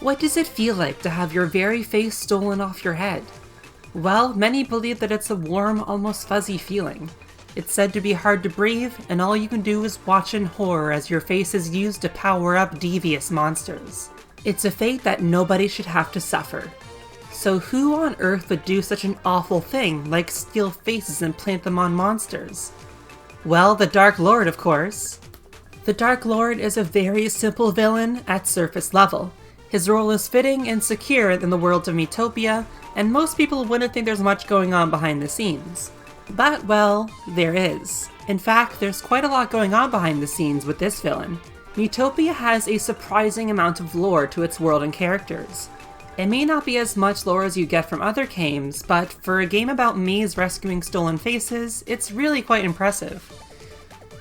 What does it feel like to have your very face stolen off your head? Well, many believe that it's a warm, almost fuzzy feeling. It's said to be hard to breathe, and all you can do is watch in horror as your face is used to power up devious monsters. It's a fate that nobody should have to suffer. So who on earth would do such an awful thing like steal faces and plant them on monsters? Well, the Dark Lord, of course. The Dark Lord is a very simple villain at surface level. His role is fitting and secure in the world of Miitopia, and most people wouldn't think there's much going on behind the scenes. But, well, there is. In fact, there's quite a lot going on behind the scenes with this villain. Miitopia has a surprising amount of lore to its world and characters. It may not be as much lore as you get from other games, but for a game about Mii's rescuing stolen faces, it's really quite impressive.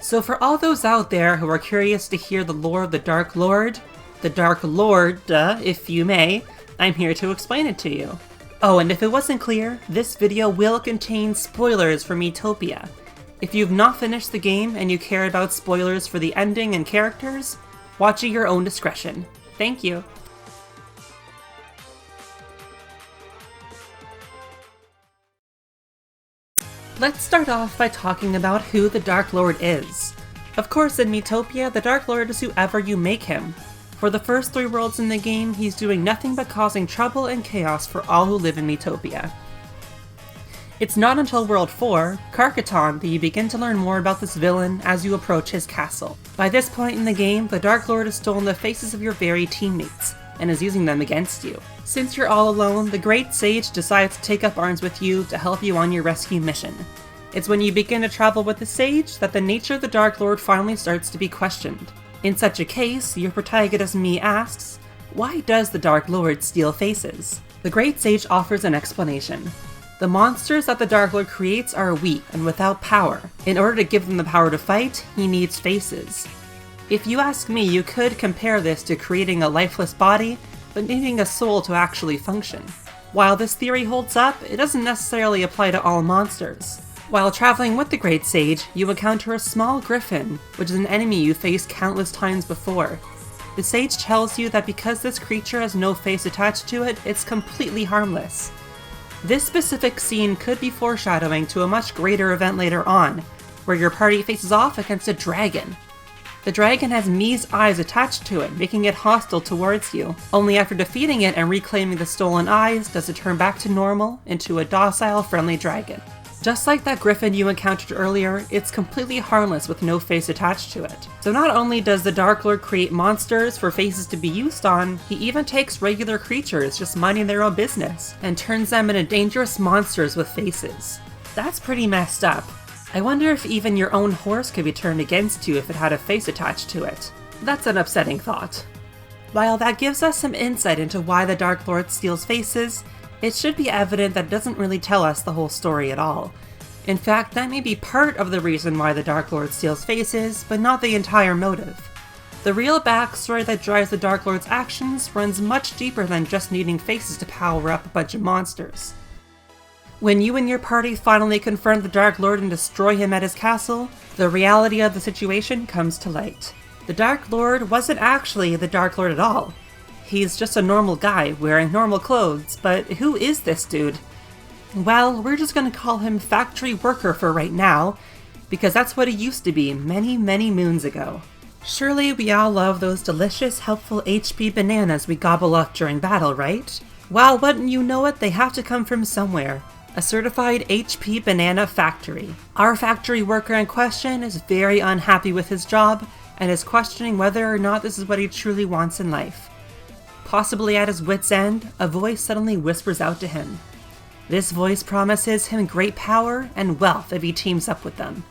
So for all those out there who are curious to hear the lore of the Dark Lord, if you may, I'm here to explain it to you. Oh, and if it wasn't clear, this video will contain spoilers for Miitopia. If you've not finished the game and you care about spoilers for the ending and characters, watch at your own discretion. Thank you. Let's start off by talking about who the Dark Lord is. Of course, in Miitopia, the Dark Lord is whoever you make him. For the first 3 worlds in the game, he's doing nothing but causing trouble and chaos for all who live in Miitopia. It's not until World 4, Carcaton, that you begin to learn more about this villain as you approach his castle. By this point in the game, the Dark Lord has stolen the faces of your very teammates, and is using them against you. Since you're all alone, the Great Sage decides to take up arms with you to help you on your rescue mission. It's when you begin to travel with the Sage that the nature of the Dark Lord finally starts to be questioned. In such a case, your protagonist Mii asks, why does the Dark Lord steal faces? The Great Sage offers an explanation. The monsters that the Dark Lord creates are weak and without power. In order to give them the power to fight, he needs faces. If you ask me, you could compare this to creating a lifeless body, but needing a soul to actually function. While this theory holds up, it doesn't necessarily apply to all monsters. While traveling with the Great Sage, you encounter a small griffin, which is an enemy you faced countless times before. The Sage tells you that because this creature has no face attached to it, it's completely harmless. This specific scene could be foreshadowing to a much greater event later on, where your party faces off against a dragon. The dragon has Mii's eyes attached to it, making it hostile towards you. Only after defeating it and reclaiming the stolen eyes does it turn back to normal into a docile, friendly dragon. Just like that griffin you encountered earlier, it's completely harmless with no face attached to it. So not only does the Dark Lord create monsters for faces to be used on, he even takes regular creatures just minding their own business, and turns them into dangerous monsters with faces. That's pretty messed up. I wonder if even your own horse could be turned against you if it had a face attached to it. That's an upsetting thought. While that gives us some insight into why the Dark Lord steals faces, it should be evident that it doesn't really tell us the whole story at all. In fact, that may be part of the reason why the Dark Lord steals faces, but not the entire motive. The real backstory that drives the Dark Lord's actions runs much deeper than just needing faces to power up a bunch of monsters. When you and your party finally confront the Dark Lord and destroy him at his castle, the reality of the situation comes to light. The Dark Lord wasn't actually the Dark Lord at all. He's just a normal guy wearing normal clothes, but who is this dude? Well, we're just gonna call him Factory Worker for right now, because that's what he used to be many, many moons ago. Surely we all love those delicious, helpful HP bananas we gobble up during battle, right? Well, wouldn't you know it, they have to come from somewhere. A certified HP banana factory. Our factory worker in question is very unhappy with his job, and is questioning whether or not this is what he truly wants in life. Possibly at his wit's end, a voice suddenly whispers out to him. This voice promises him great power and wealth if he teams up with them.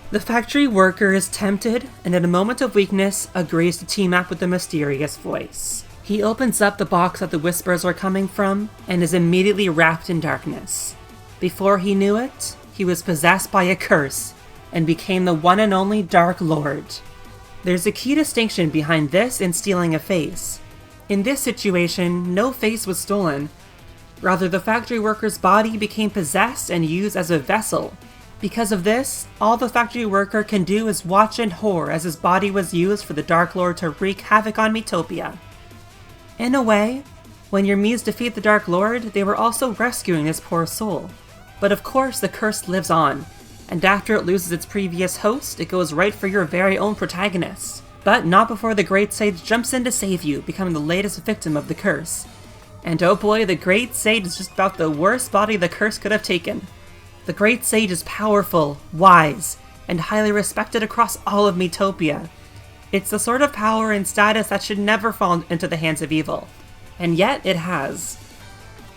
The factory worker is tempted, and in a moment of weakness, agrees to team up with the mysterious voice. He opens up the box that the whispers are coming from, and is immediately wrapped in darkness. Before he knew it, he was possessed by a curse, and became the one and only Dark Lord. There's a key distinction behind this and stealing a face. In this situation, no face was stolen. Rather, the factory worker's body became possessed and used as a vessel. Because of this, all the factory worker can do is watch in horror as his body was used for the Dark Lord to wreak havoc on Miitopia. In a way, when your Miis defeat the Dark Lord, they were also rescuing this poor soul. But of course, the curse lives on, and after it loses its previous host, it goes right for your very own protagonist. But not before the Great Sage jumps in to save you, becoming the latest victim of the curse. And oh boy, the Great Sage is just about the worst body the curse could have taken. The Great Sage is powerful, wise, and highly respected across all of Miitopia. It's the sort of power and status that should never fall into the hands of evil. And yet it has.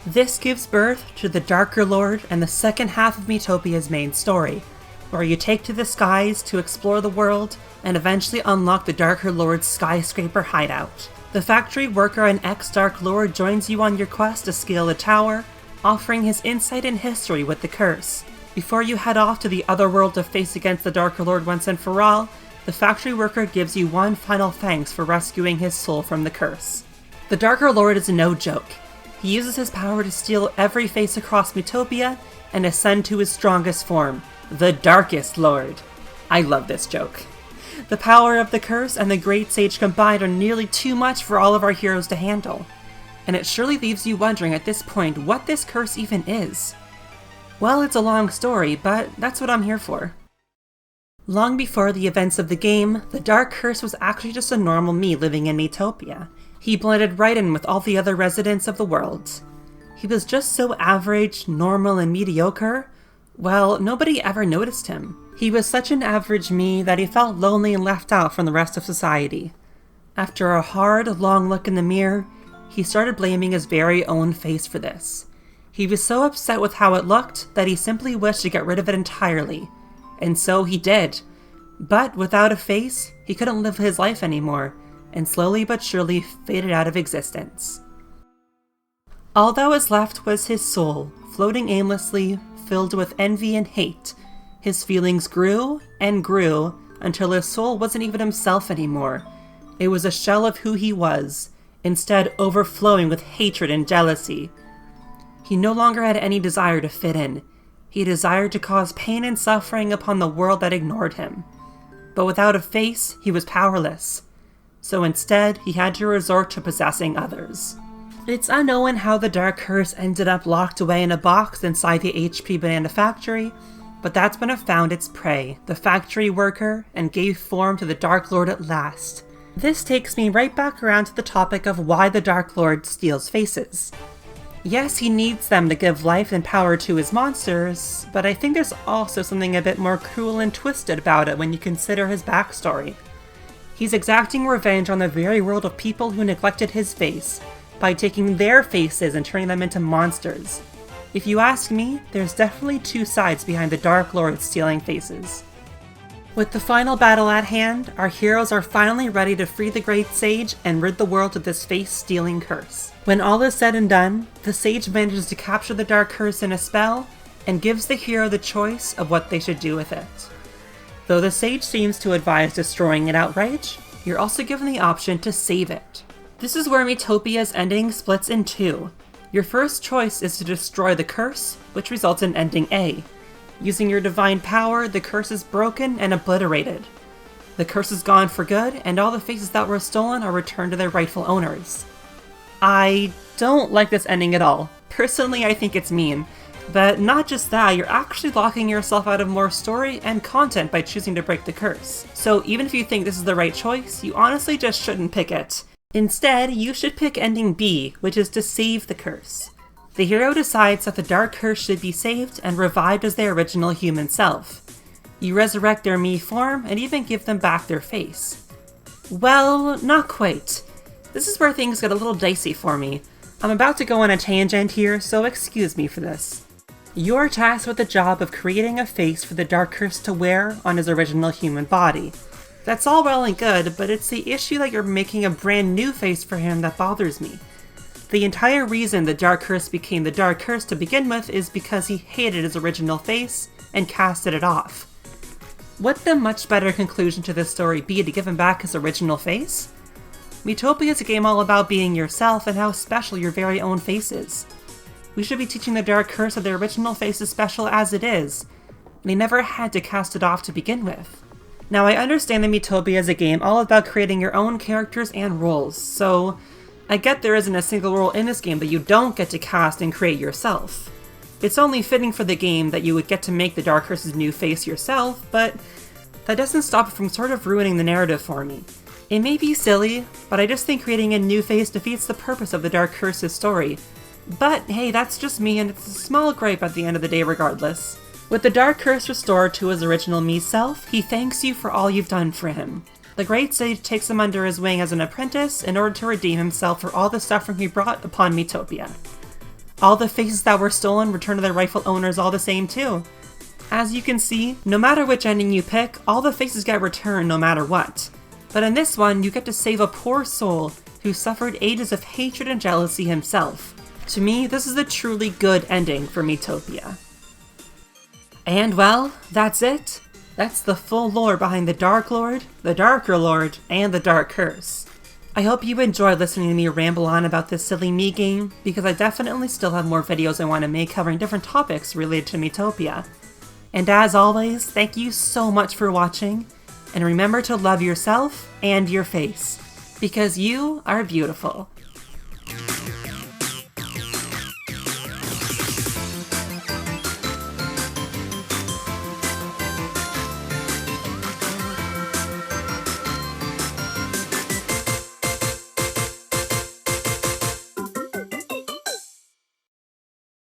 This gives birth to the Darker Lord and the second half of Miitopia's main story, where you take to the skies to explore the world and eventually unlock the Darker Lord's skyscraper hideout. The factory worker and ex-Dark Lord joins you on your quest to scale the tower, offering his insight and history with the curse. Before you head off to the other world to face against the Darker Lord once and for all, the factory worker gives you one final thanks for rescuing his soul from the curse. The Darker Lord is no joke. He uses his power to steal every face across Miitopia and ascend to his strongest form, the Darkest Lord. I love this joke. The power of the curse and the Great Sage combined are nearly too much for all of our heroes to handle. And it surely leaves you wondering at this point what this curse even is. Well, it's a long story, but that's what I'm here for. Long before the events of the game, the Dark Curse was actually just a normal Mii living in Miitopia. He blended right in with all the other residents of the world. He was just so average, normal, and mediocre. Well, nobody ever noticed him. He was such an average Mii that he felt lonely and left out from the rest of society. After a hard, long look in the mirror, he started blaming his very own face for this. He was so upset with how it looked that he simply wished to get rid of it entirely. And so he did. But without a face, he couldn't live his life anymore, and slowly but surely faded out of existence. All that was left was his soul, floating aimlessly, filled with envy and hate. His feelings grew and grew until his soul wasn't even himself anymore. It was a shell of who he was, instead overflowing with hatred and jealousy. He no longer had any desire to fit in. He desired to cause pain and suffering upon the world that ignored him. But without a face, he was powerless. So instead, he had to resort to possessing others. It's unknown how the Dark Curse ended up locked away in a box inside the HP Banana factory, but that's when it found its prey, the factory worker, and gave form to the Dark Lord at last. This takes me right back around to the topic of why the Dark Lord steals faces. Yes, he needs them to give life and power to his monsters, but I think there's also something a bit more cruel and twisted about it when you consider his backstory. He's exacting revenge on the very world of people who neglected his face, by taking their faces and turning them into monsters. If you ask me, there's definitely two sides behind the Dark Lord stealing faces. With the final battle at hand, our heroes are finally ready to free the Great Sage and rid the world of this face-stealing curse. When all is said and done, the Sage manages to capture the Dark Curse in a spell, and gives the hero the choice of what they should do with it. Though the Sage seems to advise destroying it outright, you're also given the option to save it. This is where Miitopia's ending splits in two. Your first choice is to destroy the curse, which results in ending A. Using your divine power, the curse is broken and obliterated. The curse is gone for good, and all the faces that were stolen are returned to their rightful owners. I don't like this ending at all. Personally, I think it's mean. But not just that, you're actually locking yourself out of more story and content by choosing to break the curse. So even if you think this is the right choice, you honestly just shouldn't pick it. Instead, you should pick ending B, which is to save the curse. The hero decides that the Dark Curse should be saved and revived as their original human self. You resurrect their Mii form and even give them back their face. Well, not quite. This is where things get a little dicey for me. I'm about to go on a tangent here, so excuse me for this. You're tasked with the job of creating a face for the Dark Curse to wear on his original human body. That's all well and good, but it's the issue that you're making a brand new face for him that bothers me. The entire reason the Dark Curse became the Dark Curse to begin with is because he hated his original face and casted it off. Wouldn't the much better conclusion to this story be to give him back his original face? Miitopia is a game all about being yourself and how special your very own face is. We should be teaching the Dark Curse that their original face is special as it is, and he never had to cast it off to begin with. Now, I understand that Miitopia is a game all about creating your own characters and roles, so I get there isn't a single role in this game that you don't get to cast and create yourself. It's only fitting for the game that you would get to make the Dark Curse's new face yourself, but that doesn't stop it from sort of ruining the narrative for me. It may be silly, but I just think creating a new face defeats the purpose of the Dark Curse's story. But hey, that's just me, and it's a small gripe at the end of the day regardless. With the Dark Curse restored to his original me self, he thanks you for all you've done for him. The Great Sage takes him under his wing as an apprentice in order to redeem himself for all the suffering he brought upon Miitopia. All the faces that were stolen return to their rightful owners all the same too. As you can see, no matter which ending you pick, all the faces get returned no matter what. But in this one, you get to save a poor soul who suffered ages of hatred and jealousy himself. To me, this is a truly good ending for Miitopia. And well, that's it. That's the full lore behind the Dark Lord, the Darker Lord, and the Dark Curse. I hope you enjoyed listening to me ramble on about this silly Mii game, because I definitely still have more videos I want to make covering different topics related to Miitopia. And as always, thank you so much for watching, and remember to love yourself and your face, because you are beautiful.